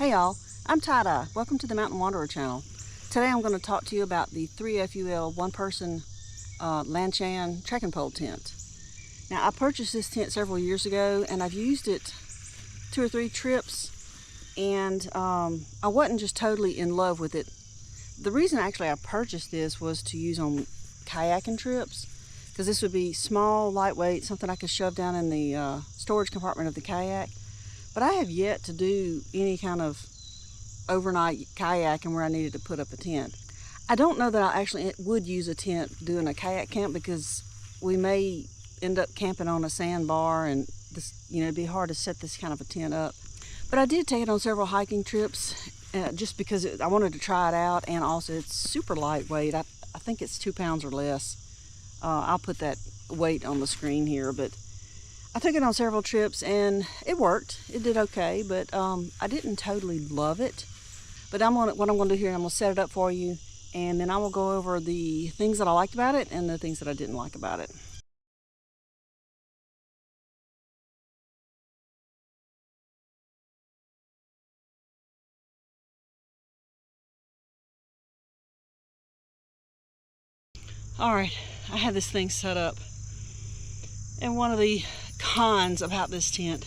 Hey y'all, I'm Tie-Dye. Welcome to the Mountain Wanderer channel. Today I'm going to talk to you about the 3FUL one-person Lanshan trekking pole tent. Now I purchased this tent several years ago and I've used it 2 or 3 trips, and I wasn't just totally in love with it. The reason actually I purchased this was to use on kayaking trips, because this would be small, lightweight, something I could shove down in the storage compartment of the kayak. But I have yet to do any kind of overnight kayaking where I needed to put up a tent. I don't know that I actually would use a tent doing a kayak camp, because we may end up camping on a sandbar, and this, it'd be hard to set this kind of a tent up. But I did take it on several hiking trips just because I wanted to try it out, and also it's super lightweight. I think it's 2 pounds or less. I'll put that weight on the screen here, but I took it on several trips and it worked. It did okay, but I didn't totally love it. But what I'm going to do here, I'm going to set it up for you, and then I will go over the things that I liked about it and the things that I didn't like about it. All right, I have this thing set up, and one of the cons about this tent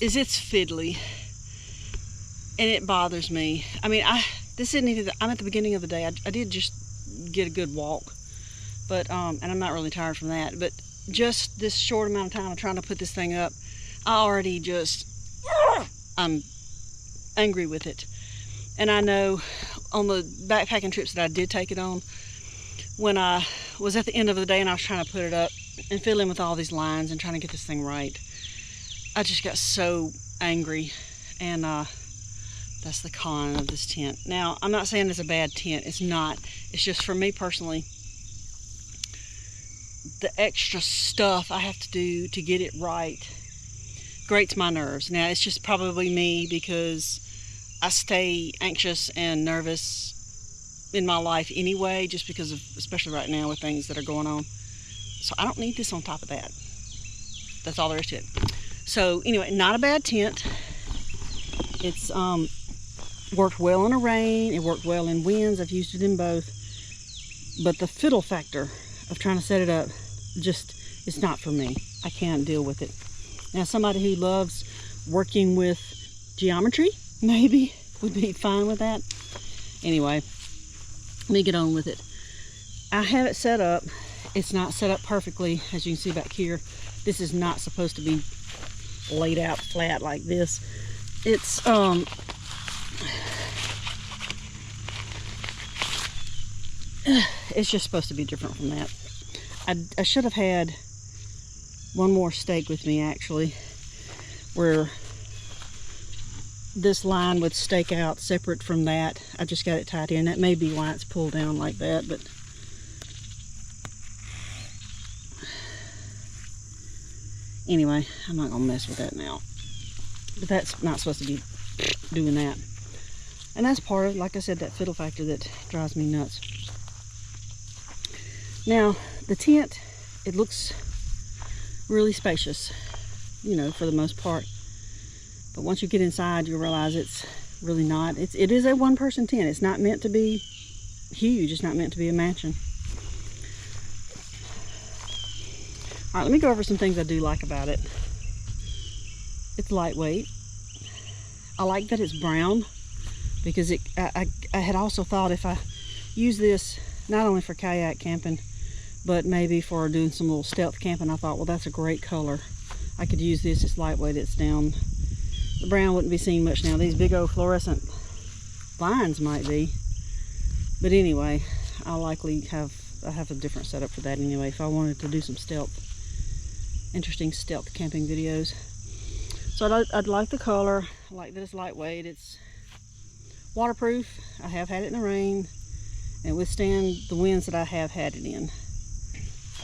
is it's fiddly, and it bothers me. I mean, this isn't even, I'm at the beginning of the day. I did just get a good walk, but and I'm not really tired from that, but just this short amount of time of trying to put this thing up, I'm angry with it. And I know on the backpacking trips that I did take it on, when I was at the end of the day and I was trying to put it up and fill in with all these lines and trying to get this thing right, I just got so angry, and that's the con of this tent. Now, I'm not saying it's a bad tent. It's not. It's just, for me personally, the extra stuff I have to do to get it right grates my nerves. Now, it's just probably me, because I stay anxious and nervous in my life anyway, just because of, especially right now with things that are going on. So I don't need this on top of that. That's all there is to it. So anyway, not a bad tent. It's worked well in a rain. It worked well in winds. I've used it in both. But the fiddle factor of trying to set it up, it's not for me. I can't deal with it. Now, somebody who loves working with geometry maybe would be fine with that. Anyway, let me get on with it. I have it set up. It's not set up perfectly, as you can see back here. This is not supposed to be laid out flat like this. It's it's just supposed to be different from that. I should have had one more stake with me, actually, where this line would stake out separate from that. I just got it tied in. That may be why it's pulled down like that, but anyway, I'm not gonna mess with that now. But that's not supposed to be doing that. And that's part of, like I said, that fiddle factor that drives me nuts. Now, the tent, it looks really spacious, for the most part. But once you get inside, you realize it's really not. It is a one-person tent. It's not meant to be huge. It's not meant to be a mansion. All right, let me go over some things I do like about it. It's lightweight. I like that it's brown, because I had also thought if I use this not only for kayak camping, but maybe for doing some little stealth camping, I thought, well, that's a great color. I could use this. It's lightweight. It's down. The brown wouldn't be seen much now. These big old fluorescent lines might be. But anyway, I have a different setup for that anyway, if I wanted to do some interesting stealth camping videos. So I'd like the color. I like that it's lightweight. It's waterproof. I have had it in the rain, and it withstands the winds that I have had it in.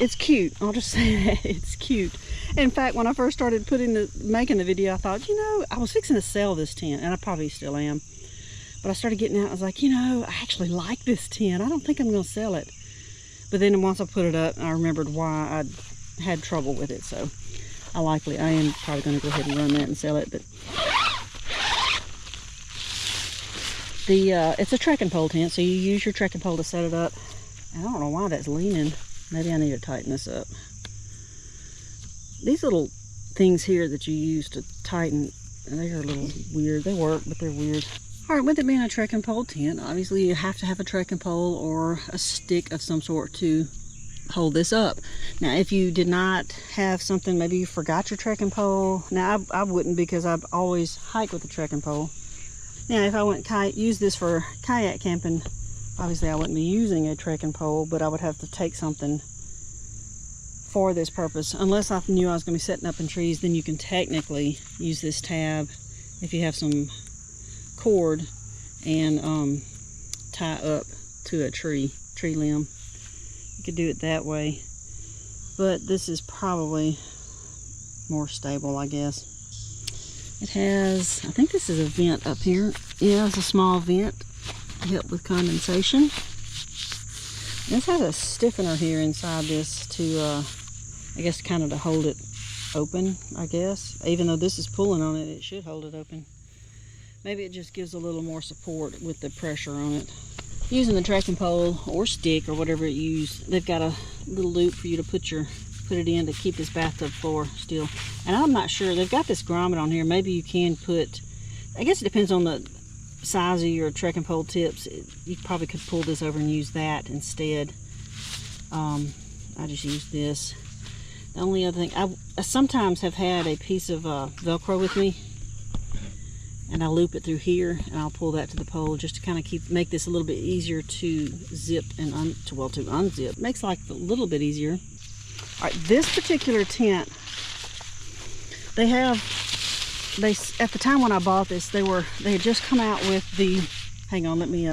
It's cute. I'll just say that. It's cute. In fact, when I first started making the video, I thought, I was fixing to sell this tent, and I probably still am. But I started getting out, I was like, I actually like this tent. I don't think I'm going to sell it. But then once I put it up, I remembered why I'd had trouble with it. So I am probably going to go ahead and run that and sell it. But it's a trekking pole tent, so you use your trekking pole to set it up. And I don't know why that's leaning. Maybe I need to tighten this up. These little things here that you use to tighten, they are a little weird. They work, but they're weird. All right, with it being a trekking pole tent, obviously you have to have a trekking pole or a stick of some sort to hold this up. Now, if you did not have something, maybe you forgot your trekking pole. Now, I wouldn't, because I've always hiked with a trekking pole. Now, if I went use this for kayak camping, obviously I wouldn't be using a trekking pole, but I would have to take something for this purpose. Unless I knew I was going to be setting up in trees, then you can technically use this tab if you have some cord and tie up to a tree limb. You could do it that way, but this is probably more stable, I guess. It has, I think this is a vent up here. Yeah, it's a small vent to help with condensation. This has a stiffener here inside this to, I guess, kind of to hold it open, I guess. Even though this is pulling on it, it should hold it open. Maybe it just gives a little more support with the pressure on it. Using the trekking pole or stick or whatever you use, they've got a little loop for you to put it in to keep this bathtub floor still. And I'm not sure, they've got this grommet on here. Maybe you can put, I guess it depends on the size of your trekking pole tips. You probably could pull this over and use that instead. I just used this. The only other thing, I sometimes have had a piece of Velcro with me, and I loop it through here, and I'll pull that to the pole just to kind of make this a little bit easier to zip and to unzip. Makes life a little bit easier. All right, this particular tent, at the time when I bought this, they had just come out with the, hang on, let me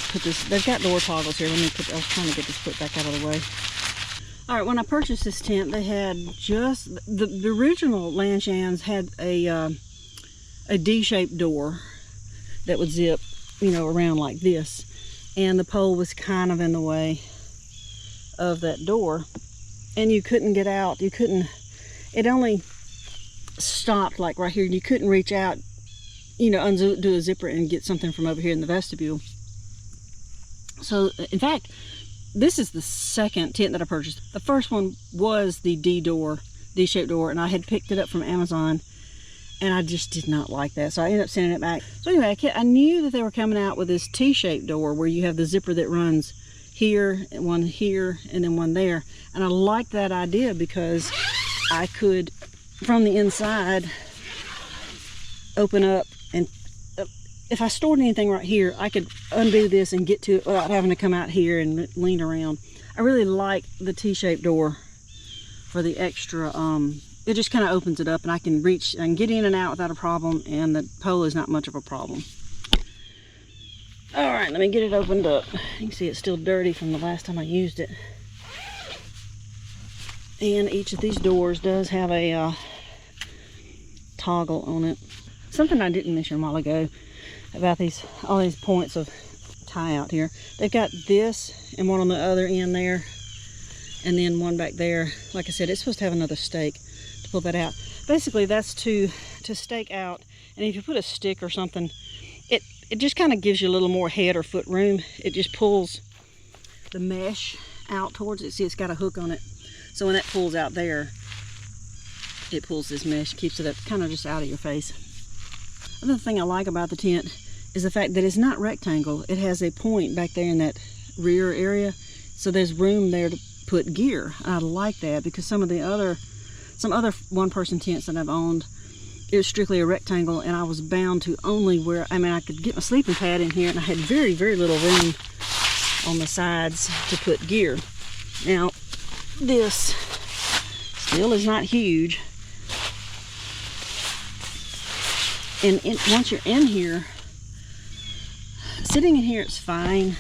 put this, they've got door toggles here. I was trying to get this put back out of the way. All right, when I purchased this tent, they had just, the original Lanshans had a D-shaped door that would zip, you know, around like this, and the pole was kind of in the way of that door, and you couldn't get out. It only stopped like right here. You couldn't reach out, you know, undo a zipper and get something from over here in the vestibule. So in fact, this is the second tent that I purchased. The first one was the D-shaped door, and I had picked it up from Amazon, and I just did not like that, so I ended up sending it back. So anyway, I knew that they were coming out with this T-shaped door where you have the zipper that runs here, and one here, and then one there. And I liked that idea because I could, from the inside, open up, and if I stored anything right here, I could undo this and get to it without having to come out here and lean around. I really like the T-shaped door for the extra, it just kind of opens it up, and I can get in and out without a problem, and the pole is not much of a problem. All right, let me get it opened up. You can see it's still dirty from the last time I used it. And each of these doors does have a toggle on it. Something I didn't mention a while ago about all these points of tie out here. They've got this and one on the other end there, and then one back there. Like I said, it's supposed to have another stake to pull that out. Basically, that's to stake out, and if you put a stick or something, it just kind of gives you a little more head or foot room. It just pulls the mesh out towards it. See, it's got a hook on it. So when that pulls out there, it pulls this mesh, keeps it up kind of just out of your face. Another thing I like about the tent is the fact that it's not rectangle. It has a point back there in that rear area, so there's room there to put gear. I like that, because some other one-person tents that I've owned, it was strictly a rectangle, and I was bound to only where, I could get my sleeping pad in here, and I had very, very little room on the sides to put gear. Now, this still is not huge. And once you're in here, sitting in here, it's fine.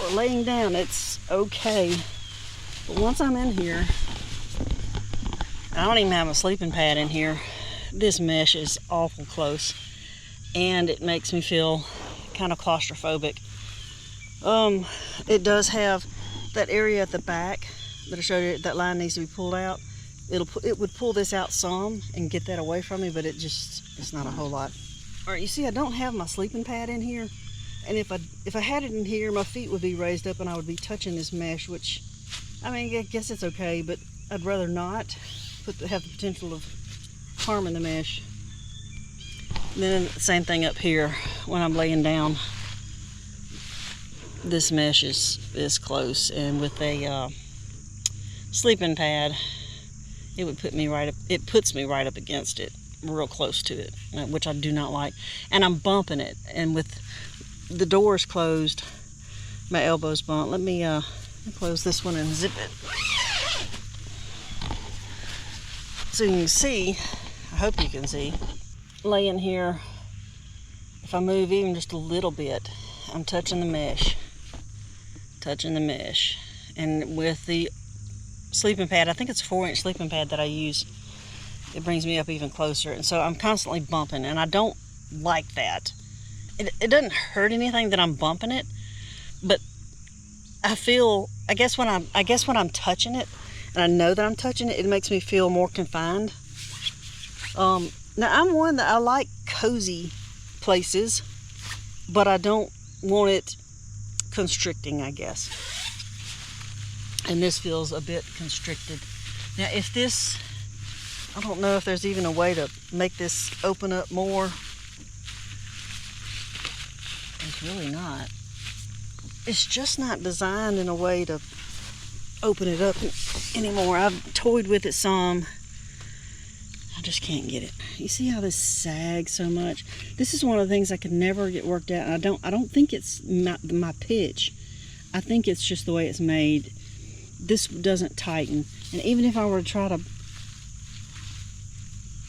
Or laying down, it's okay. But once I'm in here, I don't even have a sleeping pad in here. This mesh is awful close, and it makes me feel kind of claustrophobic. It does have that area at the back that I showed you, that line needs to be pulled out. It would pull this out some and get that away from me, but it's not a whole lot. All right, you see I don't have my sleeping pad in here, and if I had it in here, my feet would be raised up and I would be touching this mesh, which, I mean, I guess it's okay, but I'd rather not have the potential of harming the mesh. And then same thing up here when I'm laying down. This mesh is close, and with a sleeping pad, it puts me right up against it, real close to it, which I do not like. And I'm bumping it, and with the doors closed, my elbows bump. Let me close this one and zip it. So you can see, I hope you can see, laying here, if I move even just a little bit, I'm touching the mesh. And with the sleeping pad, I think it's a 4-inch sleeping pad that I use, it brings me up even closer. And so I'm constantly bumping, and I don't like that. It doesn't hurt anything that I'm bumping it, but I guess when I'm touching it, and I know that I'm touching it, it makes me feel more confined. Now I'm one that I like cozy places, but I don't want it constricting, I guess. And this feels a bit constricted. Now if this, I don't know if there's even a way to make this open up more. It's really not. It's just not designed in a way to open it up anymore. I've toyed with it some. I just can't get it. You see how this sags so much? This is one of the things I could never get worked out. And I don't think it's my pitch. I think it's just the way it's made. This doesn't tighten. And even if I were to try to,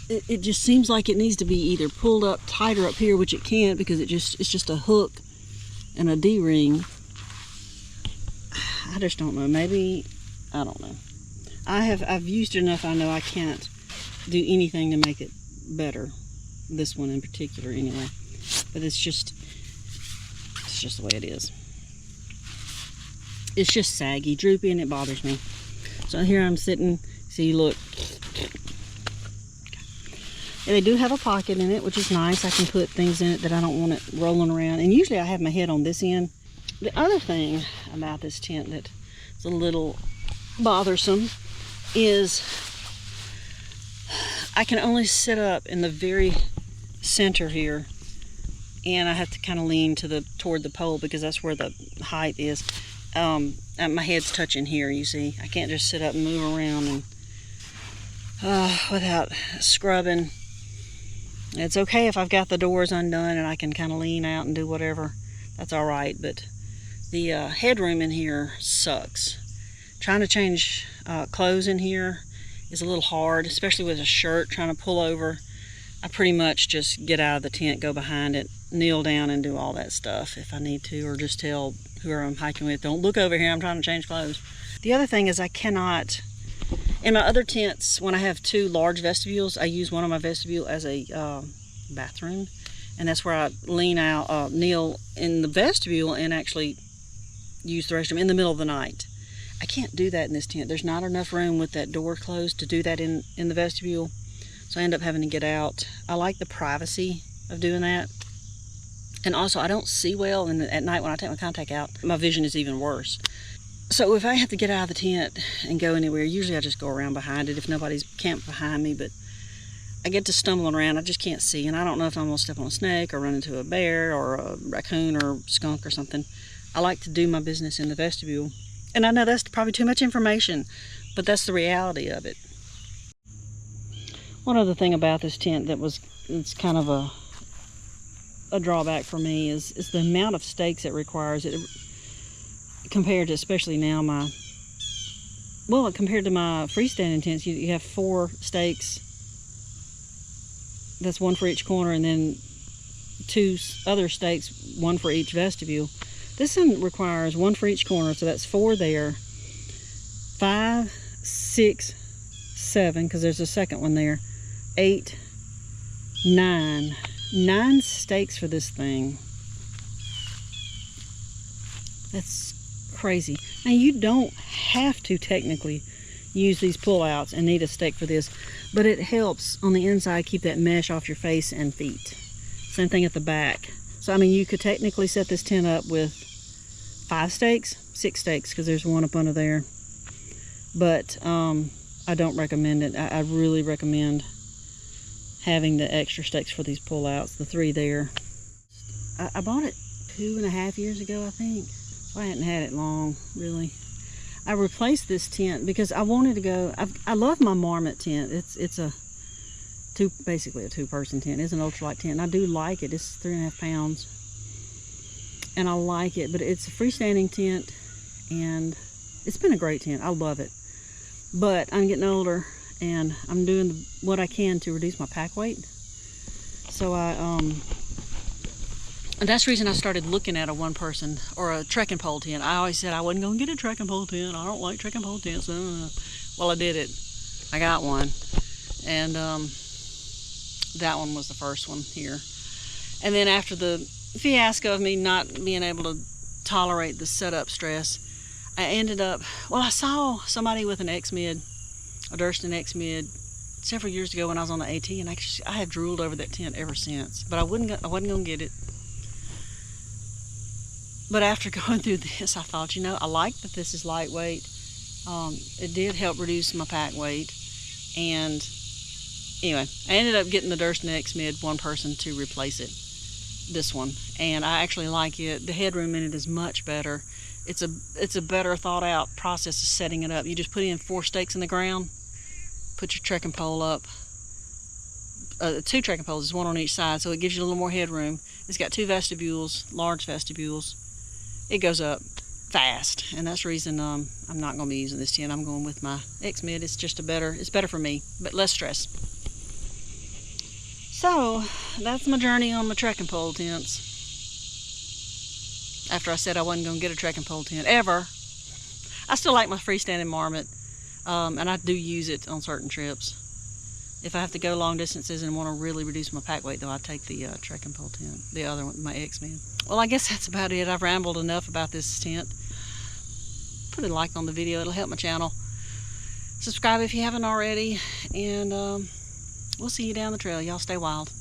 it just seems like it needs to be either pulled up tighter up here, which it can't because it's just a hook and a D-ring. I just don't know. Maybe, I don't know. I've used it enough. I know I can't do anything to make it better. This one in particular, anyway. But it's just the way it is. It's just saggy, droopy, and it bothers me. So here I'm sitting. See, look. And they do have a pocket in it, which is nice. I can put things in it that I don't want it rolling around. And usually I have my head on this end. The other thing about this tent that is a little bothersome is I can only sit up in the very center here, and I have to kind of lean toward the pole because that's where the height is. And my head's touching here, you see. I can't just sit up and move around and without scrubbing. It's okay if I've got the doors undone and I can kind of lean out and do whatever. That's all right, but the headroom in here sucks. Trying to change clothes in here is a little hard, especially with a shirt trying to pull over. I pretty much just get out of the tent, go behind it, kneel down and do all that stuff if I need to, or just tell whoever I'm hiking with, don't look over here, I'm trying to change clothes. The other thing is I cannot, in my other tents, when I have 2 large vestibules, I use one of my vestibule as a bathroom, and that's where I lean out, kneel in the vestibule and actually use the restroom in the middle of the night. I can't do that in this tent. There's not enough room with that door closed to do that in the vestibule, so I end up having to get out. I like the privacy of doing that. And also, I don't see well, and at night when I take my contact out, my vision is even worse. So if I have to get out of the tent and go anywhere, usually I just go around behind it if nobody's camped behind me, but I get to stumbling around, I just can't see, and I don't know if I'm going to step on a snake or run into a bear or a raccoon or skunk or something. I like to do my business in the vestibule. And I know that's probably too much information, but that's the reality of it. One other thing about this tent it's kind of a drawback for me is the amount of stakes it requires. Compared to, especially now, compared to my freestanding tents, you have 4 stakes. That's 1 for each corner, and then 2 other stakes, 1 for each vestibule. This one requires 1 for each corner, so that's 4 there. 5, 6, 7, because there's a second one there. 8, 9. 9 stakes for this thing. That's crazy. Now you don't have to technically use these pull-outs and need a stake for this, but it helps on the inside keep that mesh off your face and feet. Same thing at the back. So I mean, you could technically set this tent up with 5 stakes, 6 stakes, because there's one up under there. But I don't recommend it. I really recommend having the extra stakes for these pull-outs, the 3 there. I bought it 2.5 years ago, I think. So I hadn't had it long, really. I replaced this tent because I wanted to go. I love my marmot tent. It's basically a 2-person tent. It's an ultralight tent, and I do like it. It's 3.5 pounds, and I like it. But it's a freestanding tent, and it's been a great tent. I love it. But I'm getting older, and I'm doing what I can to reduce my pack weight. So and that's the reason I started looking at a 1-person or a trekking pole tent. I always said I wasn't going to get a trekking pole tent. I don't like trekking pole tents. Well, I did it. I got one. And that one was the first one here. And then after the fiasco of me not being able to tolerate the setup stress, I ended up, well, I saw somebody with an X-Mid, a Durston X-Mid, several years ago when I was on the AT, and I have drooled over that tent ever since. But I wasn't going to get it. But after going through this, I thought, you know, I like that this is lightweight. It did help reduce my pack weight. And anyway, I ended up getting the Durston X-Mid 1-person to replace it, this one. And I actually like it. The headroom in it is much better. It's a better thought out process of setting it up. You just put in 4 stakes in the ground, put your trekking pole up. 2 trekking poles, 1 on each side, so it gives you a little more headroom. It's got 2 vestibules, large vestibules. It goes up fast, and that's the reason I'm not going to be using this tent. I'm going with my X-Mid. It's just it's better for me, but less stress. So that's my journey on my trekking pole tents. After I said I wasn't going to get a trekking pole tent ever, I still like my freestanding marmot, and I do use it on certain trips. If I have to go long distances and want to really reduce my pack weight, though, I take the trekking pole tent, the other one, my X-Mid. Well, I guess that's about it. I've rambled enough about this tent. Put a like on the video. It'll help my channel. Subscribe if you haven't already, and we'll see you down the trail. Y'all stay wild.